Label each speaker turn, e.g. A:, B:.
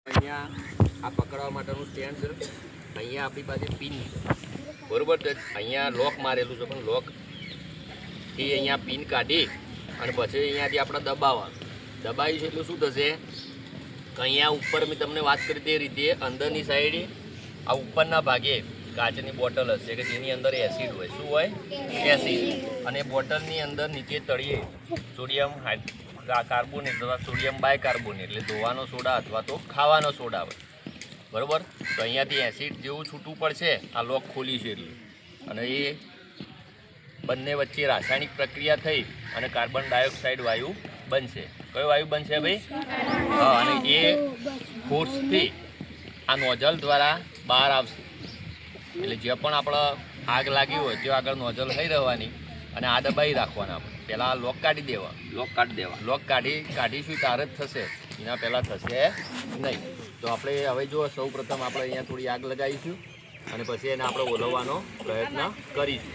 A: અહીંયા આ પકડવા માટેનું સ્ટેન્ડ છે. અહીંયા આપણી પાસે પિન છે બરોબર. તો અહીંયા લોક મારેલું છે, પણ લોકથી અહીંયા પિન કાઢી અને પછી અહીંયાથી આપણે દબાવ્યું છે. એટલે શું થશે કે અહીંયા ઉપર મેં તમને વાત કરી તે રીતે અંદરની સાઈડ આ ઉપરના ભાગે કાચની બોટલ હશે કે જેની અંદર એસિડ હોય. શું હોય? એસિડ. અને બોટલની અંદર નીચે તળિયે સોડિયમ કાર્બોનેટ અથવા સોડિયમ બાયકાર્બોનેટ એટલે ધોવાનો સોડા અથવા તો ખાવાનો સોડા હોય બરાબર. તો અહીંયાથી એસિડ જેવું છૂટું પડશે આ લોક ખોલીશું એટલે, અને એ બંને વચ્ચે રાસાયણિક પ્રક્રિયા થઈ અને કાર્બન ડાયોક્સાઇડ વાયુ બનશે. કયો વાયુ બનશે ભાઈ? હા. અને એ ફોર્સથી આ નોઝલ દ્વારા બહાર આવશે. એટલે જે પણ આપણે આગ લાગી હોય તે આગળ નોઝલ થઈ રહેવાની અને આ દબાઈ રાખવાના. આપણે પહેલાં લોક કાઢી દેવા. લોક કાઢીશું ત્યારે જ થશે, એના પહેલાં થશે નહીં. તો આપણે હવે જો સૌ પ્રથમ આપણે અહીંયા થોડી આગ લગાવીશું અને પછી એને આપણે ઓલવવાનો પ્રયત્ન કરીશું.